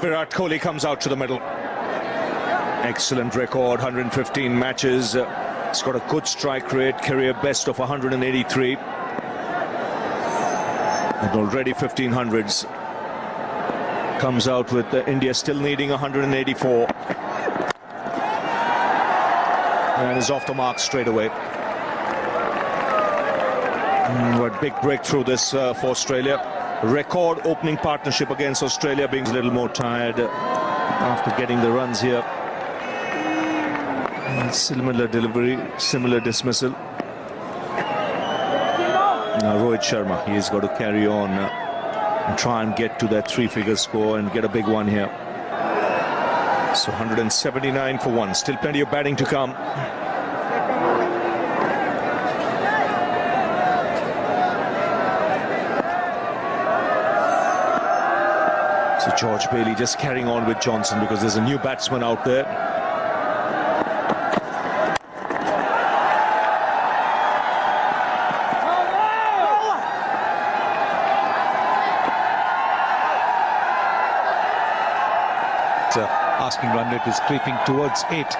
Virat Kohli comes out to the middle. Excellent record, 115 matches. He's got a good strike rate, career best of 183. And already 1500s. Comes out with India still needing 184. And is off the mark straight away. What big breakthrough this for Australia. Record opening partnership against Australia, being a little more tired after getting the runs here. And similar delivery, similar dismissal. Now Rohit Sharma, he's got to carry on and try and get to that three-figure score and get a big one here. So 179 for one. Still plenty of batting to come. So George Bailey just carrying on with Johnson because there's a new batsman out there. Asking run rate is creeping towards 8,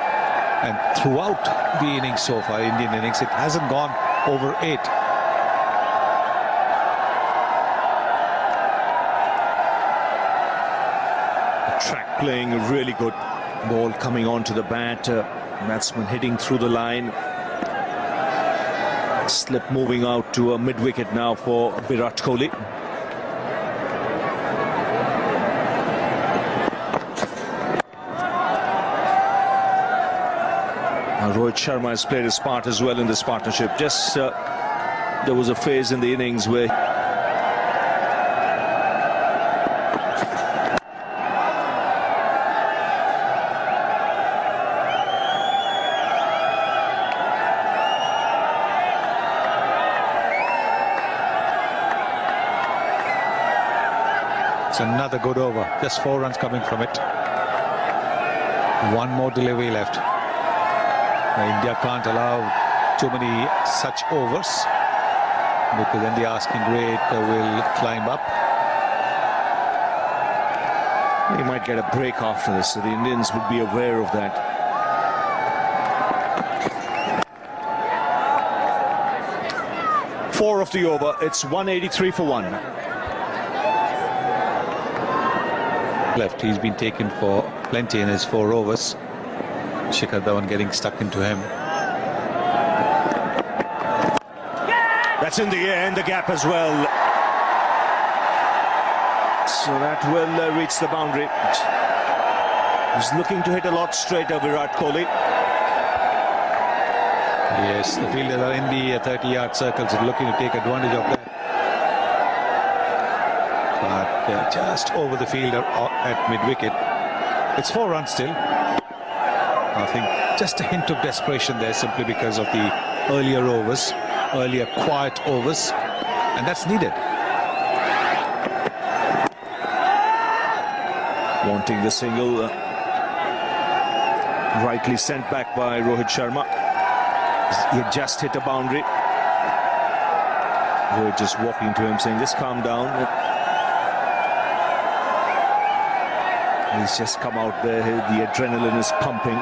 and throughout the innings so far, Indian innings, it hasn't gone over 8. The track playing a really good ball coming onto the bat. Batsman hitting through the line. Slip moving out to a mid-wicket now for Virat Kohli. Rohit Sharma has played his part as well in this partnership. Just there was a phase in the innings where it's another good over. Just 4 runs coming from it. One more delivery left. India can't allow too many such overs because then the asking rate will climb up. He might get a break after this, so the Indians would be aware of that. Four of the over, it's 183 for one. Left, he's been taken for plenty in his 4 overs. Shikhar Dhawan getting stuck into him. That's in the air, in the gap as well. So that will reach the boundary. He's looking to hit a lot straighter, Virat Kohli. Yes, the fielders are in the 30-yard circles and looking to take advantage of that. But just over the fielder at mid-wicket. It's 4 runs still. I think just a hint of desperation there simply because of the earlier overs, earlier quiet overs, and that's needed. Wanting the single, rightly sent back by Rohit Sharma. He had just hit a boundary. Rohit just walking to him saying, just calm down. He's just come out there, the adrenaline is pumping.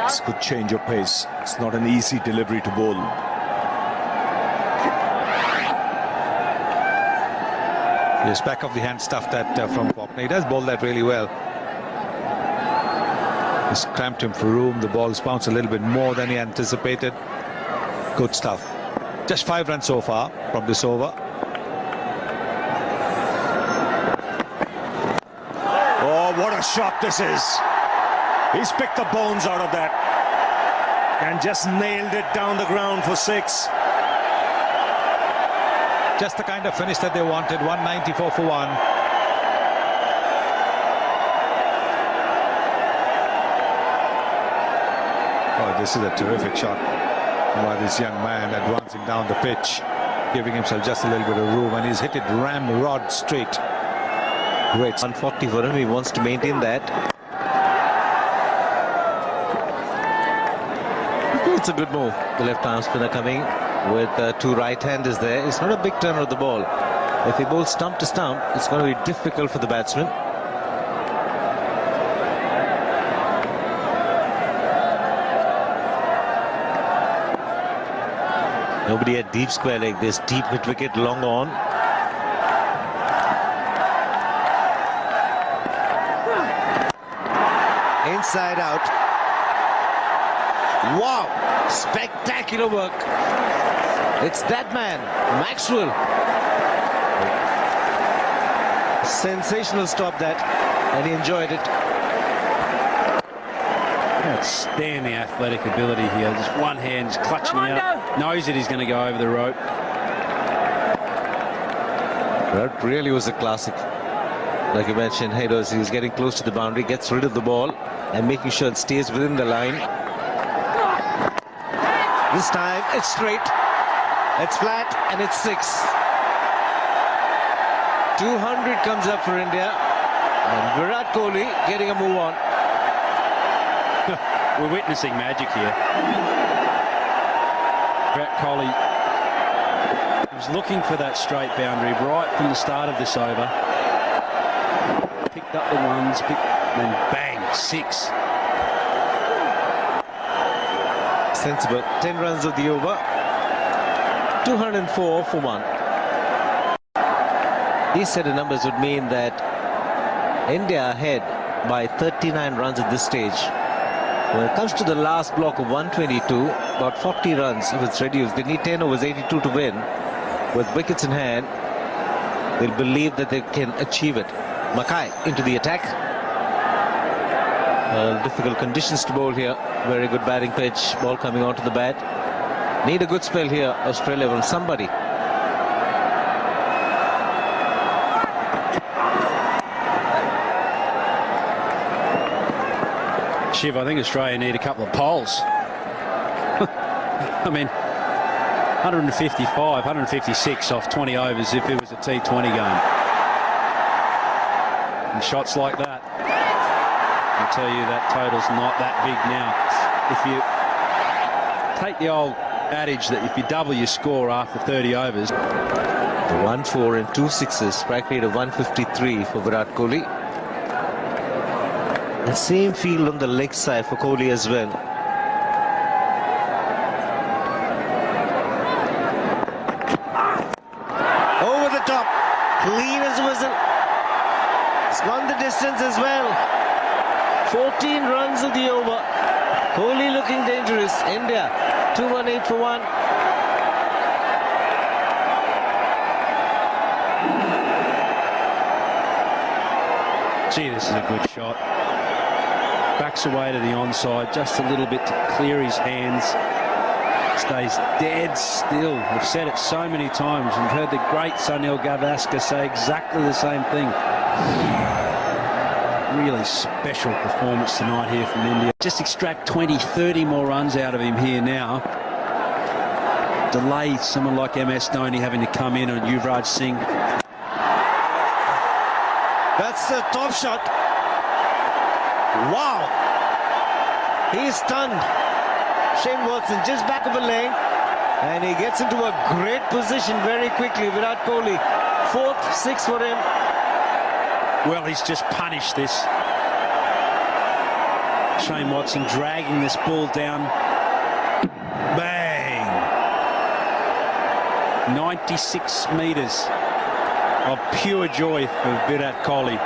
This could change your pace. It's not an easy delivery to bowl. Yes, back of the hand stuff that from Faulkner. He does bowl that really well. He's cramped him for room. The ball's bounced a little bit more than he anticipated. Good stuff. Just 5 runs so far from this over. Oh, what a shot this is. He's picked the bones out of that and just nailed it down the ground for 6. Just the kind of finish that they wanted. 194 for one. Oh, this is a terrific shot by this young man advancing down the pitch, giving himself just a little bit of room, and he's hit it ramrod straight. Great. 140 for him. He wants to maintain that. It's a good move. The left-arm spinner coming with two right-handers there. It's not a big turn of the ball. If he bowls stump to stump, it's going to be difficult for the batsman. Nobody at deep square like this. Deep mid-wicket, long on. Inside out. Wow! Spectacular work. It's that man, Maxwell. Sensational stop that, and he enjoyed it. Outstanding athletic ability here. Just one hand just clutching out. Knows that he's going to go over the rope. That really was a classic. Like you mentioned, Haydos, he was getting close to the boundary, gets rid of the ball and making sure it stays within the line. This time it's straight, it's flat, and it's 6. 200 comes up for India, and Virat Kohli getting a move on. We're witnessing magic here. Virat Kohli was looking for that straight boundary right from the start of this over. Picked up the ones, then bang, 6. Sensible. 10 runs of the over. 204 for 1. These set of numbers would mean that India ahead by 39 runs at this stage. When it comes to the last block of 122, about 40 runs if it's reduced. They need 10 overs 82 to win. With wickets in hand, they'll believe that they can achieve it. Mackay into the attack. Difficult conditions to bowl here. Very good batting pitch. Ball coming onto the bat. Need a good spell here, Australia, from somebody. Shiv, I think Australia need a couple of poles. I mean, 155, 156 off 20 overs if it was a T20 game. And shots like that, I'll tell you that total's not that big now. If you take the old adage that if you double your score after 30 overs. 1 4 and 2 6s. Strike rate of 153 for Virat Kohli. The same field on the leg side for Kohli as well. Over the top, clean as a whistle. It's gone the distance as well. 14 runs of the over. Kohli looking dangerous. India 218 for 1. Gee, this is a good shot. Backs away to the onside just a little bit to clear his hands. Stays dead still. We've said it so many times. We've heard the great Sunil Gavaskar say exactly the same thing. Really special performance tonight here from India. Just extract 20, 30 more runs out of him here now. Delay someone like MS Dhoni having to come in on Yuvraj Singh. That's the top shot. Wow. He's stunned. Shane Watson just back of a leg. And he gets into a great position very quickly. Virat Kohli. 4th, 6th for him. Well, he's just punished this. Shane Watson dragging this ball down. Bang! 96 metres of pure joy for Virat Kohli.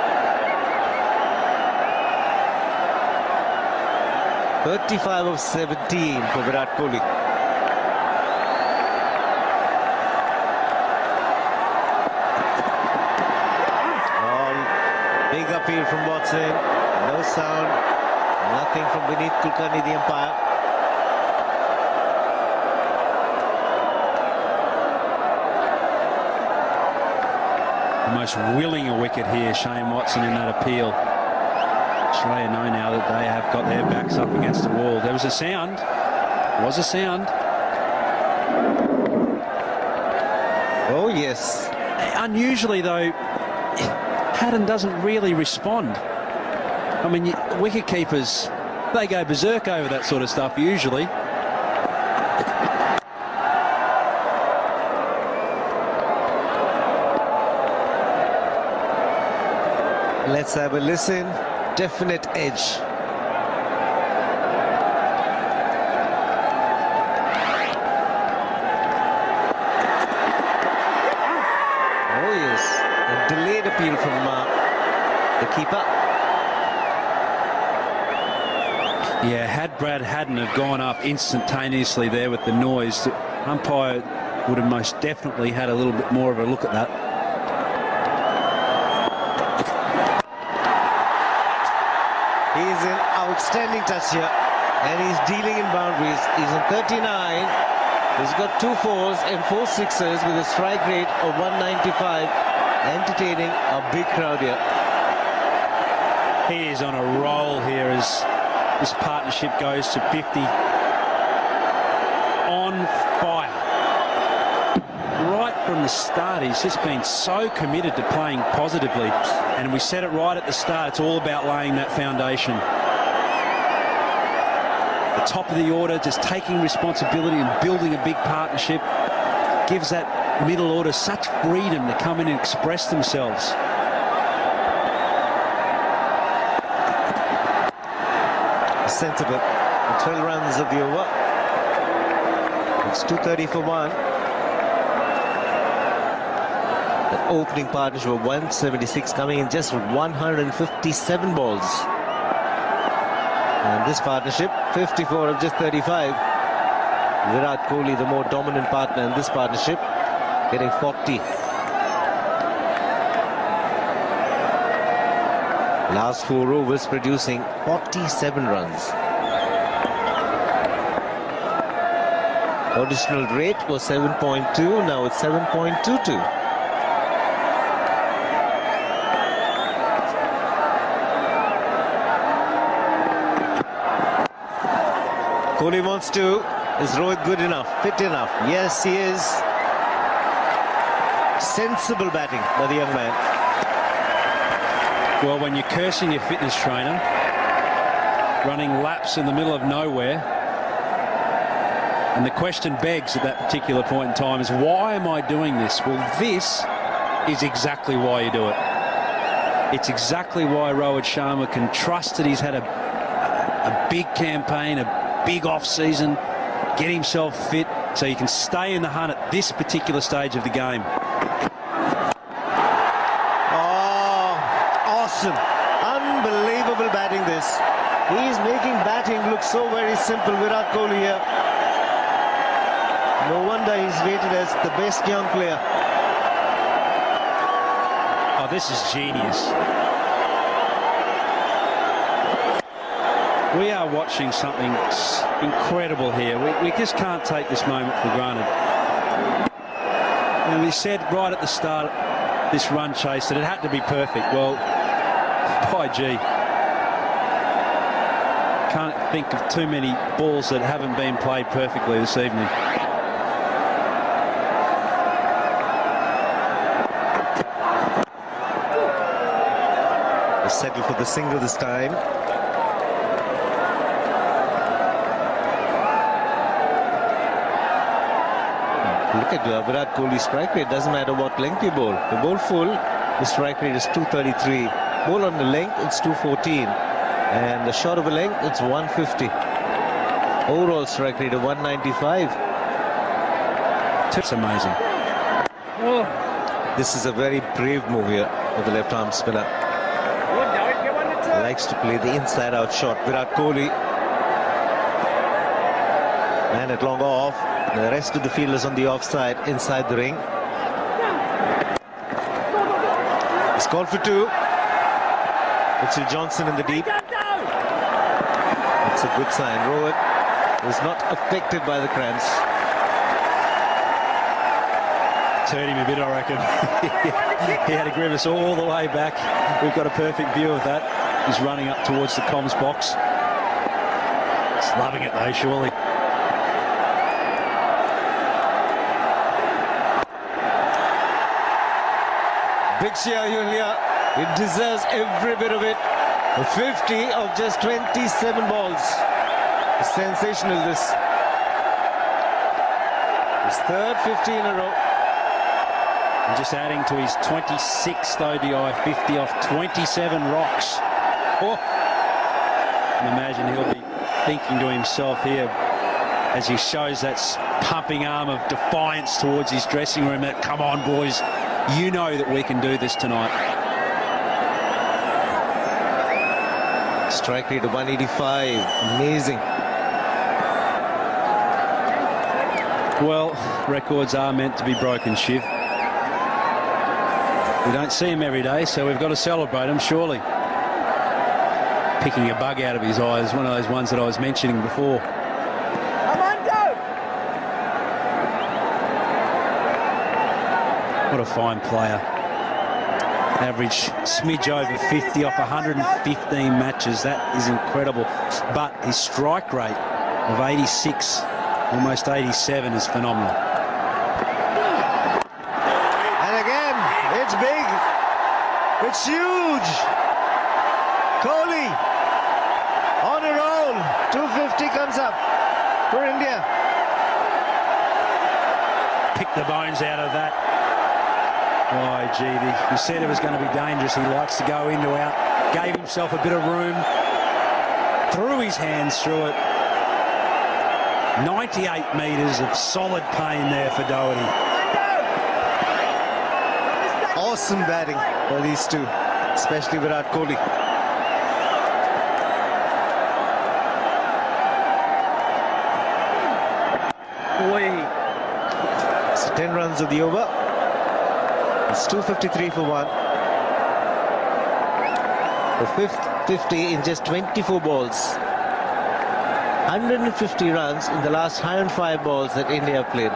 35 of 17 for Virat Kohli. Big appeal from Watson. No sound. Nothing from beneath Kulkarni, the umpire. The most willing a wicket here, Shane Watson, in that appeal. Australia know now that they have got their backs up against the wall. There was a sound. Was a sound. Oh, yes. Unusually, though, Haddon doesn't really respond. I mean, wicket keepers, they go berserk over that sort of stuff usually. Let's have a listen. Definite edge. Oh yes, a delayed appeal from the keeper. Yeah, had Brad Haddon have gone up instantaneously there with the noise, the umpire would have most definitely had a little bit more of a look at that. He's an outstanding touch here, and he's dealing in boundaries. He's on 39. He's got 2 4s and 4 6s with a strike rate of 195, entertaining a big crowd here. He is on a roll here as this partnership goes to 50. On fire. Right from the start, he's just been so committed to playing positively. And we said it right at the start, it's all about laying that foundation. The top of the order, just taking responsibility and building a big partnership, gives that middle order such freedom to come in and express themselves. Sensible. 12 runs of the over. It's 230 for 1. The opening partnership of 176 coming in just 157 balls. And this partnership, 54 of just 35. Virat Kohli, the more dominant partner in this partnership, getting 40. Last 4 overs producing 47 runs. Original rate was 7.2, now it's 7.22. Kohli wants to. Is Rohit good enough? Fit enough? Yes, he is. Sensible batting by the young man. Well, when you're cursing your fitness trainer, running laps in the middle of nowhere, and the question begs at that particular point in time is, why am I doing this? Well, this is exactly why you do it. It's exactly why Rohit Sharma can trust that he's had a big campaign, a big off-season, get himself fit so he can stay in the hunt at this particular stage of the game. Awesome. Unbelievable batting this. He's making batting look so very simple. Virat Kohli here. No wonder he's rated as the best young player. Oh, this is genius. We are watching something incredible here. We just can't take this moment for granted. And we said right at the start, this run chase, that it had to be perfect. Well, by gee, can't think of too many balls that haven't been played perfectly this evening. They settle for the single this time. Look at Virat Kohli's strike rate. Doesn't matter what length you bowl. You bowl full, the strike rate is 233. Bowl on the length, it's 214. And the short of a length, it's 150. Overall strike rate of 195. It's amazing. Oh. This is a very brave move here of the left-arm spinner. Likes to play the inside-out shot. Virat Kohli. Man at long off. The rest of the fielders on the offside, inside the ring. He's called for 2. Mitchell Johnson in the deep. That's a good sign. Rohit was not affected by the cramps. Hurt him a bit, I reckon. He had a grimace all the way back. We've got a perfect view of that. He's running up towards the comms box. He's loving it though, surely. Big cheer here. It deserves every bit of it. A 50 of just 27 balls. Sensational, this. His third 50 in a row. And just adding to his 26th ODI 50 off 27 rocks. Oh. And imagine he'll be thinking to himself here as he shows that pumping arm of defiance towards his dressing room that, come on, boys, you know that we can do this tonight. Strike rate of 185. Amazing. Well, records are meant to be broken, Shiv. We don't see him every day, so we've got to celebrate him, surely. Picking a bug out of his eye is one of those ones that I was mentioning before. Come on, go! What a fine player. Average smidge over 50 off 115 matches. That is incredible. But his strike rate of 86, almost 87, is phenomenal. And again, it's big. It's huge. Kohli on a roll. 250 comes up for India. Pick the bones out of that. Oh, gee, he said it was going to be dangerous. He likes to go into out. Gave himself a bit of room. Threw his hands through it. 98 metres of solid pain there for Doherty. Awesome batting for these two, especially Virat Kohli. It's 10 runs of the over. It's 253 for one. The fifth 50 in just 24 balls. 150 runs in the last 105 balls that India played.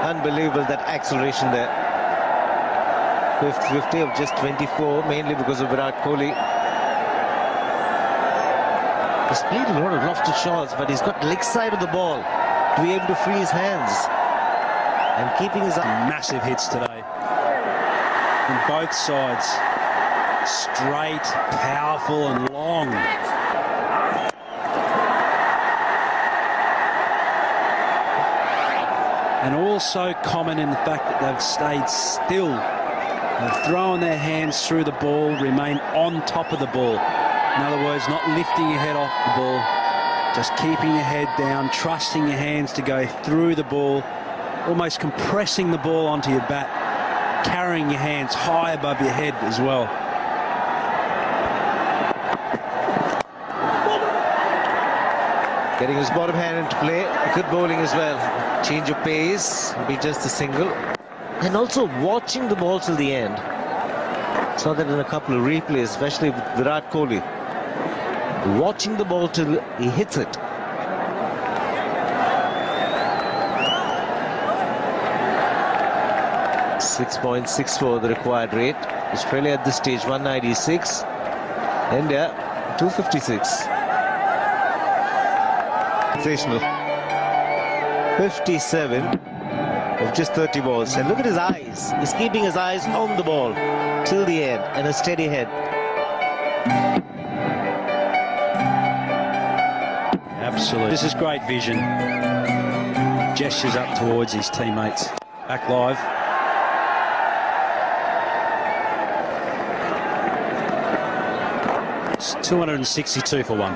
Unbelievable, that acceleration there. Fifth 50 of just 24, mainly because of Virat Kohli. He's played a lot of lofted shots, but he's got leg side of the ball to be able to free his hands. And keeping his... Massive hits today. On both sides. Straight, powerful and long. And also common in the fact that they've stayed still. They've thrown their hands through the ball, remain on top of the ball. In other words, not lifting your head off the ball, just keeping your head down, trusting your hands to go through the ball, almost compressing the ball onto your bat, carrying your hands high above your head as well. Getting his bottom hand into play. Good bowling as well. Change of pace. Will be just a single. And also watching the ball till the end. Saw that in a couple of replays, especially with Virat Kohli. Watching the ball till he hits it. .64 the required rate. Australia at this stage 196. India 256. Sensational. 57 of just 30 balls. And look at his eyes. He's keeping his eyes on the ball till the end and a steady head. Absolutely. This is great vision. Gestures up towards his teammates. Back live. It's 262 for one.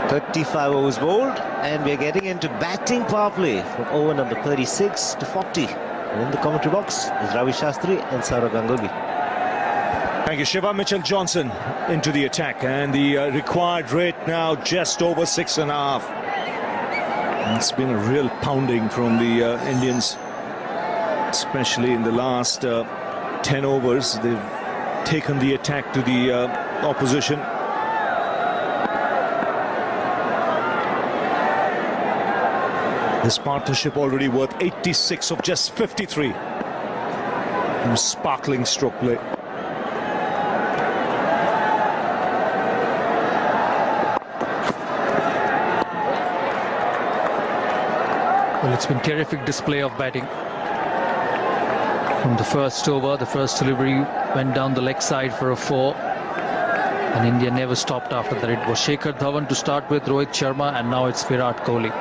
35 overs bowled, and we're getting into batting power play from over number 36 to 40. And in the commentary box is Ravi Shastri and Saurav Ganguly. Thank you, Shiva. Mitchell Johnson into the attack, and the required rate now just over 6.5. It's been a real pounding from the Indians, especially in the last 10 overs. They've taken the attack to the opposition. This partnership already worth 86 of just 53. Sparkling stroke play. Well, it's been terrific display of batting. From the first over, the first delivery went down the leg side for a 4. And India never stopped after that. It was Shikhar Dhawan to start with, Rohit Sharma, and now it's Virat Kohli.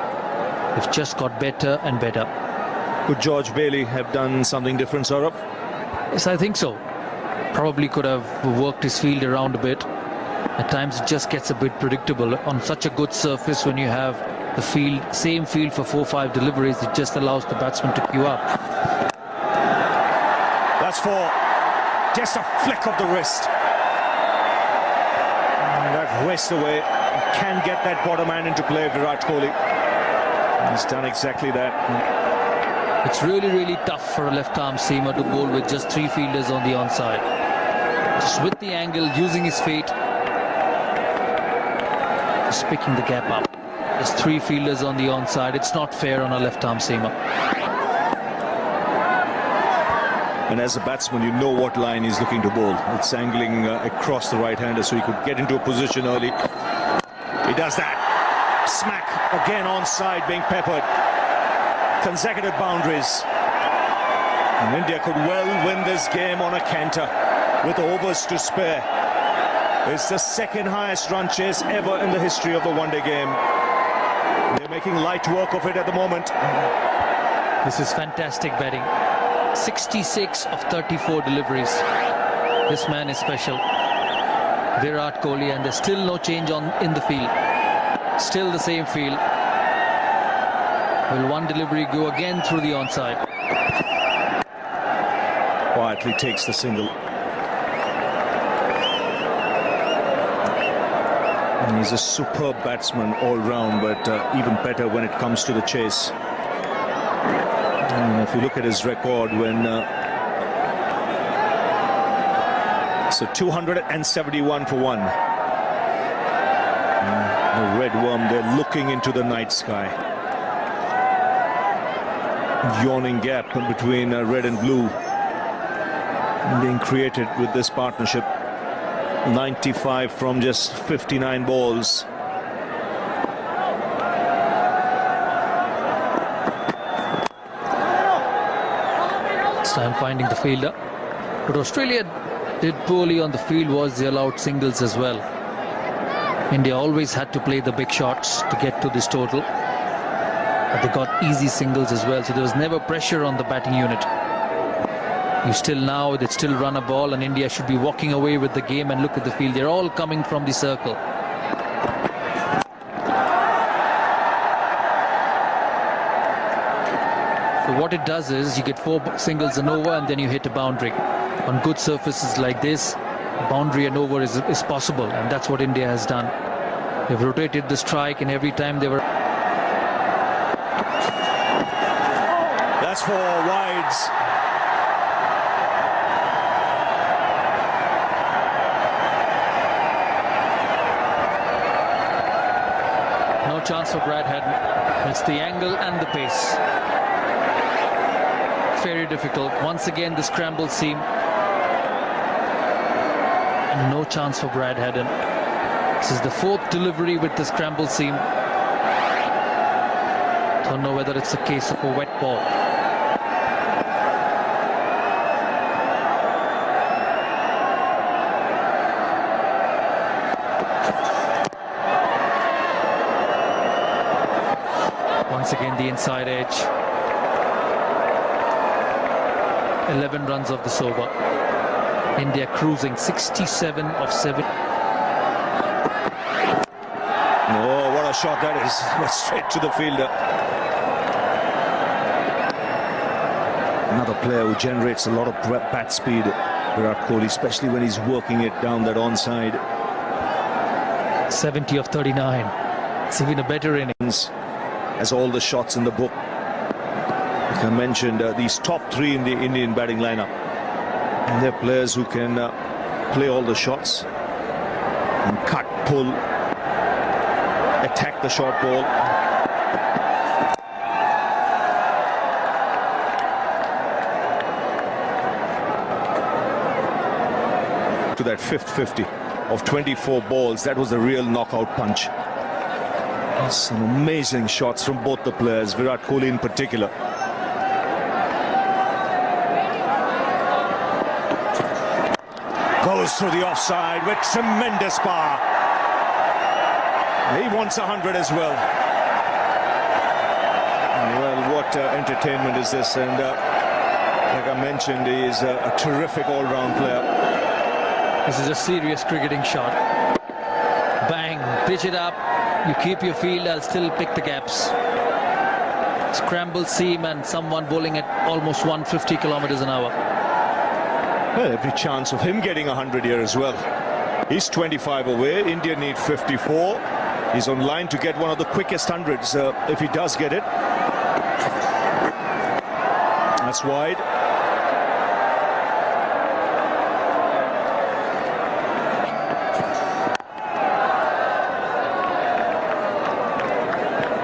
They've just got better and better. Could George Bailey have done something different, Saurabh? Yes, I think so. Probably could have worked his field around a bit. At times it just gets a bit predictable. On such a good surface, when you have the field, same field for 4-5 deliveries, it just allows the batsman to queue up. That's 4. Just a flick of the wrist. And that wrist away can get that bottom hand into play, Virat Kohli. He's done exactly that. It's really, really tough for a left-arm seamer to bowl with just 3 fielders on the onside. Just with the angle, using his feet. Just picking the gap up. Just 3 fielders on the onside. It's not fair on a left-arm seamer. And as a batsman, you know what line he's looking to bowl. It's angling across the right-hander, so he could get into a position early. He does that. Smack again onside, being peppered. Consecutive boundaries. And India could well win this game on a canter with overs to spare. It's the second highest run chase ever in the history of the one-day game. They're making light work of it at the moment. This is fantastic batting. 66 of 34 deliveries. This man is special. Virat Kohli, and there's still no change in the field. Still the same field. Will one delivery go again through the onside? Quietly takes the single. And he's a superb batsman all round, but even better when it comes to the chase. And if you look at his record, when so 271 for 1. The red worm, they're looking into the night sky. Yawning gap between red and blue being created with this partnership. 95 from just 59 balls. This time finding the fielder. But Australia did poorly on the field was they allowed singles as well. India always had to play the big shots to get to this total. But they got easy singles as well, so there was never pressure on the batting unit. They'd still run a ball, and India should be walking away with the game. And look at the field, they're all coming from the circle. So what it does is you get 4 singles and over, and then you hit a boundary. On good surfaces like this, boundary and over is possible, and that's what India has done. They've rotated the strike, and every time they were... That's 4 wides. No chance for Brad Haddon. It's the angle and the pace. Very difficult. Once again, the scramble seam. No chance for Brad Haddon. This is the 4th delivery with the scramble seam. Don't know whether it's a case of a wet ball. Once again, the inside edge. 11 runs of this over. India cruising 67 of 7. Oh, what a shot that is. Straight to the fielder. Another player who generates a lot of bat speed, Virat Kohli, especially when he's working it down that onside. 70 of 39. It's even a better innings. As all the shots in the book. Like I mentioned, these top 3 in the Indian batting lineup. And they're players who can play all the shots and cut, pull, attack the short ball. To that 5th 50 of 24 balls, that was the real knockout punch. Some amazing shots from both the players, Virat Kohli in particular. Goes through the offside with tremendous power. He wants 100 as well. Well, what entertainment is this? And like I mentioned, he is a terrific all-round player. This is a serious cricketing shot. Bang, pitch it up. You keep your field, I'll still pick the gaps. Scramble seam and someone bowling at almost 150 kilometers an hour. Well, every chance of him getting 100 here as well. He's 25 away. India need 54. He's on line to get one of the quickest hundreds if he does get it. That's wide.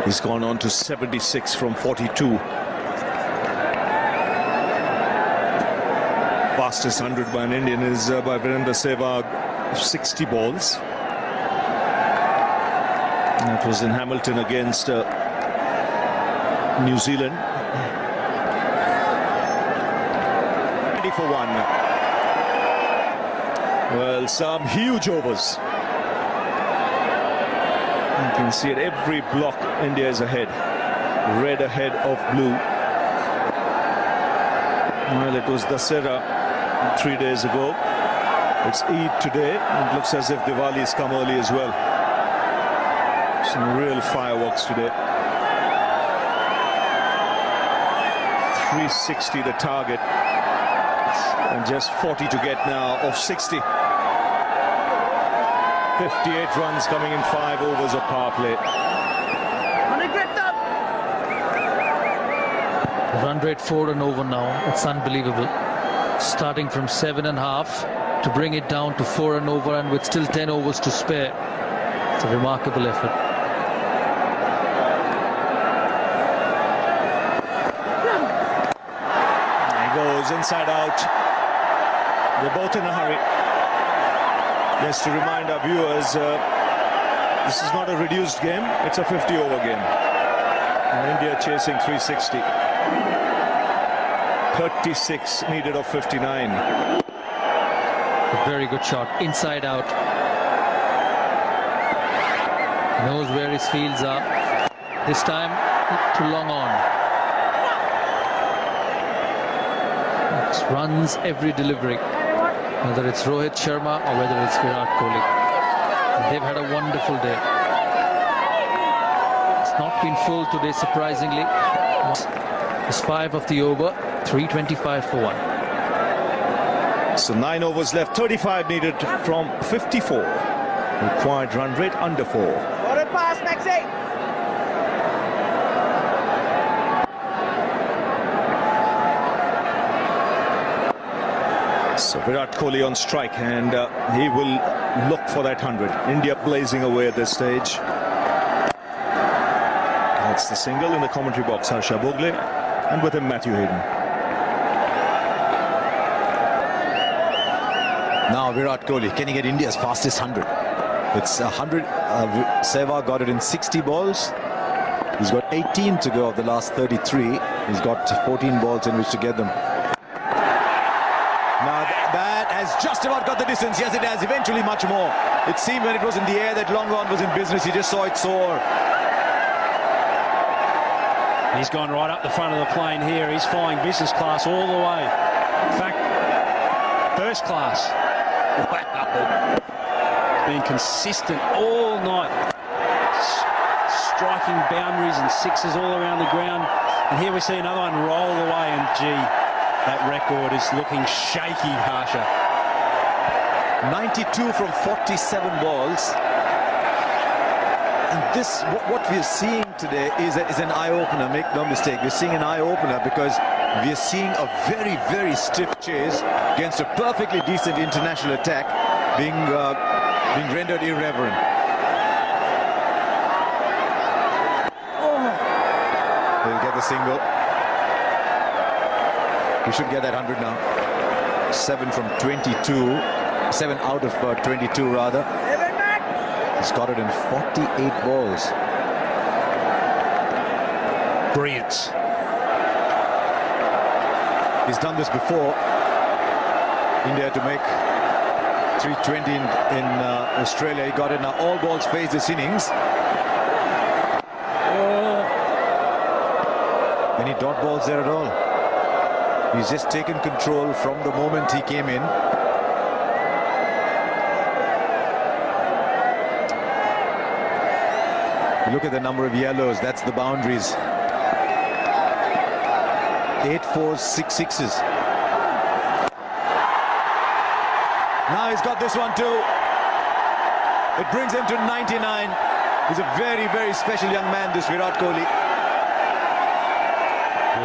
He's gone on to 76 from 42. Fastest 100 by an Indian is by Virendra Sehwag, 60 balls. That was in Hamilton against New Zealand. 20 for 1. Well, some huge overs. You can see at every block India is ahead. Red ahead of blue. Well, it was Dasera 3 days ago. It's Eid today. It looks as if Diwali has come early as well. Some real fireworks today. 360 the target. And just 40 to get now of 60. 58 runs coming in 5 overs of power play. The run rate 4 and over now. It's unbelievable. Starting from 7.5 to bring it down to 4 and over, and with still 10 overs to spare. It's a remarkable effort. He goes inside out. They're both in a hurry. Just to remind our viewers, this is not a reduced game, it's a 50-over game. And India chasing 360. 36 needed of 59. A very good shot, inside out. Knows where his fields are. This time, too long on. It runs every delivery. Whether it's Rohit Sharma or whether it's Virat Kohli. They've had a wonderful day. It's not been full today, surprisingly. It's 5 of the over, 325 for 1. So 9 overs left, 35 needed from 54. Required run rate under 4. Got it past Maxi. So Virat Kohli on strike, and he will look for that 100. India blazing away at this stage. That's the single in the commentary box, Harsha Bogle, and with him Matthew Hayden. Now Virat Kohli, can he get India's fastest 100? It's 100. Sehwag got it in 60 balls. He's got 18 to go of the last 33. He's got 14 balls in which to get them. Now that has just about got the distance. Yes, it has. Eventually much more. It seemed when it was in the air that long on was in business. He just saw it soar. He's gone right up the front of the plane here. He's flying business class all the way. In fact, first class. Wow. Been consistent all night. Striking boundaries and sixes all around the ground. And here we see another one roll away, and gee, that record is looking shaky, Harsha. 92 from 47 balls. And this, what we are seeing today is an eye-opener, make no mistake. We're seeing an eye-opener because we are seeing a very, very stiff chase against a perfectly decent international attack being rendered irreverent. They'll get the single. He should get that 100 now. 7 from 22. 7 out of 22 rather. He's got it in 48 balls. brilliance. He's done this before. India to make 320 in Australia. He got it now. All balls face this innings. Any dot balls there at all? He's just taken control from the moment he came in. Look at the number of yellows. That's the boundaries. 8 fours, 6 sixes. Now he's got this one too. It brings him to 99. He's a very, very special young man, this Virat Kohli.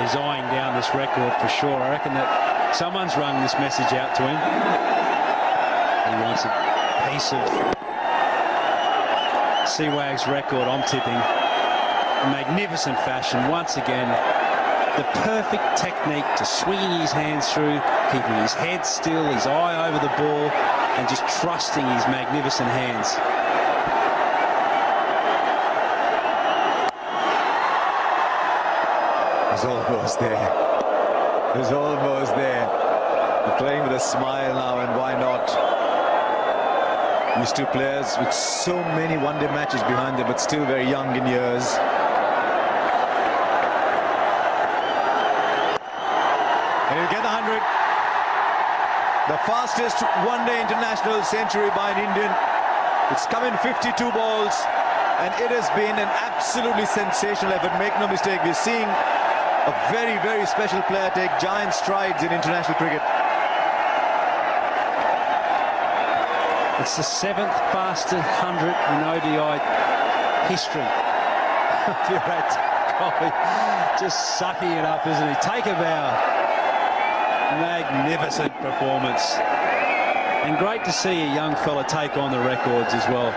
He's eyeing down this record for sure. I reckon that someone's rung this message out to him. He wants a piece of Sehwag's record, I'm tipping. In magnificent fashion, once again. The perfect technique to swinging his hands through, keeping his head still, his eye over the ball, and just trusting his magnificent hands. He's almost there. He's almost there. They're playing with a smile now, and why not? These two players with so many one-day matches behind them, but still very young in years. And he'll get the 100. The fastest one-day international century by an Indian. It's come in 52 balls, and it has been an absolutely sensational effort. Make no mistake, we're seeing a very, very special player take giant strides in international cricket. It's the 7th fastest 100 in ODI history. Virat Kohli just sucking it up, isn't he? Take a bow. Magnificent performance. And great to see a young fella take on the records as well.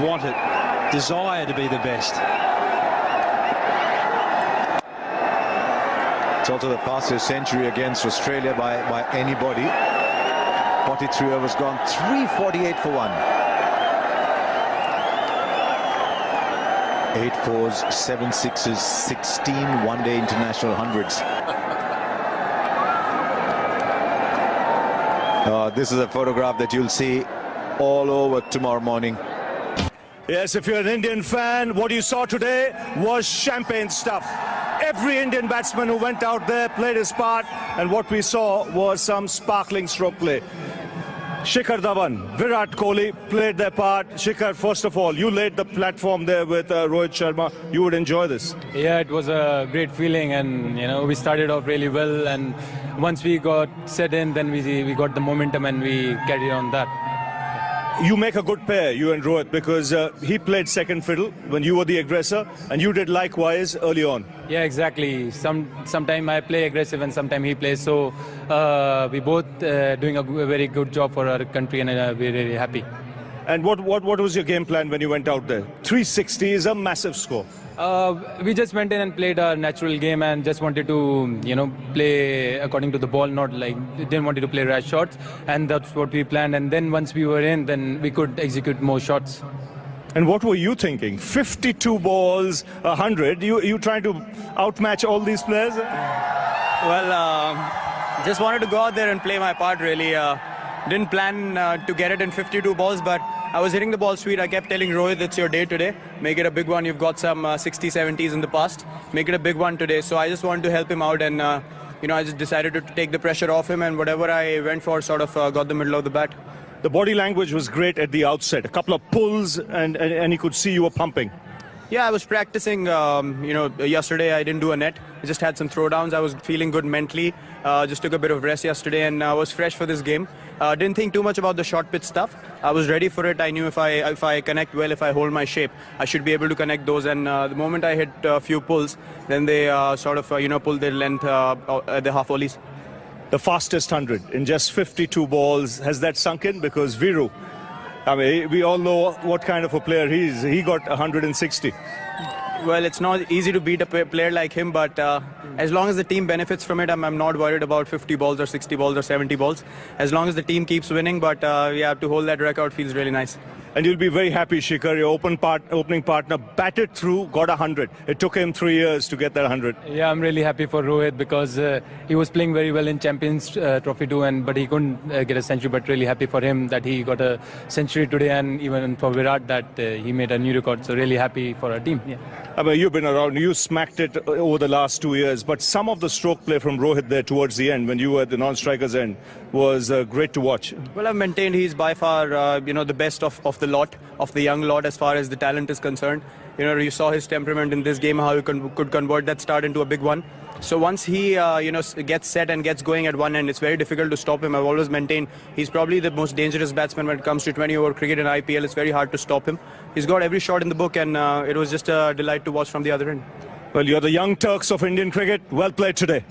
Want it. Desire to be the best. It's also the fastest century against Australia by anybody. 43 overs gone, 348 for one. 8 fours, 7 sixes, 16 one-day international hundreds. This is a photograph that you'll see all over tomorrow morning. Yes, if you're an Indian fan, what you saw today was champagne stuff. Every Indian batsman who went out there played his part, and what we saw was some sparkling stroke play. Shikhar Dhawan, Virat Kohli played their part. Shikhar, first of all, you laid the platform there with Rohit Sharma. You would enjoy this. Yeah, it was a great feeling, and we started off really well, and once we got set in, then we got the momentum and we carried on that. You make a good pair, you and Rohit, because he played second fiddle when you were the aggressor, and you did likewise early on. Yeah, exactly. Sometime I play aggressive and sometime he plays. So we both doing a very good job for our country, and we're really happy. And what was your game plan when you went out there? 360 is a massive score. We just went in and played our natural game and just wanted to, play according to the ball, not like didn't want to play rash shots, and that's what we planned. And then once we were in, then we could execute more shots. And what were you thinking? 52 balls, 100. You trying to outmatch all these players? Well, just wanted to go out there and play my part, really. Didn't plan to get it in 52 balls, but I was hitting the ball sweet. I kept telling Rohit, it's your day today. Make it a big one. You've got some 60s, 70s in the past. Make it a big one today. So I just wanted to help him out, and I just decided to take the pressure off him, and whatever I went for sort of got the middle of the bat. The body language was great at the outset. A couple of pulls, and you could see you were pumping. Yeah, I was practicing. Yesterday I didn't do a net. I just had some throwdowns. I was feeling good mentally. Just took a bit of rest yesterday, and I was fresh for this game. Didn't think too much about the short pitch stuff. I was ready for it. I knew if I connect well, if I hold my shape, I should be able to connect those. And the moment I hit a few pulls, then they pulled their length at the half volleys. The fastest 100 in just 52 balls. Has that sunk in? Because Viru, I mean, we all know what kind of a player he is. He got 160. Well, it's not easy to beat a player like him, but as long as the team benefits from it, I'm not worried about 50 balls or 60 balls or 70 balls. As long as the team keeps winning, but to hold that record feels really nice. And you'll be very happy, Shikhar. Your opening partner batted through, got 100. It took him 3 years to get that 100. Yeah, I'm really happy for Rohit because he was playing very well in Champions Trophy too, but he couldn't get a century. But really happy for him that he got a century today, and even for Virat that he made a new record. So really happy for our team. Yeah. I mean, you've been around, you smacked it over the last 2 years, but some of the stroke play from Rohit there towards the end, when you were at the non-strikers end, was great to watch. Well, I've maintained he's by far, the best of the lot, of the young lot as far as the talent is concerned. You saw his temperament in this game, how he could convert that start into a big one. So once he, gets set and gets going at one end, it's very difficult to stop him. I've always maintained he's probably the most dangerous batsman when it comes to 20-over cricket in IPL. It's very hard to stop him. He's got every shot in the book, and it was just a delight to watch from the other end. Well, you're the young Turks of Indian cricket. Well played today.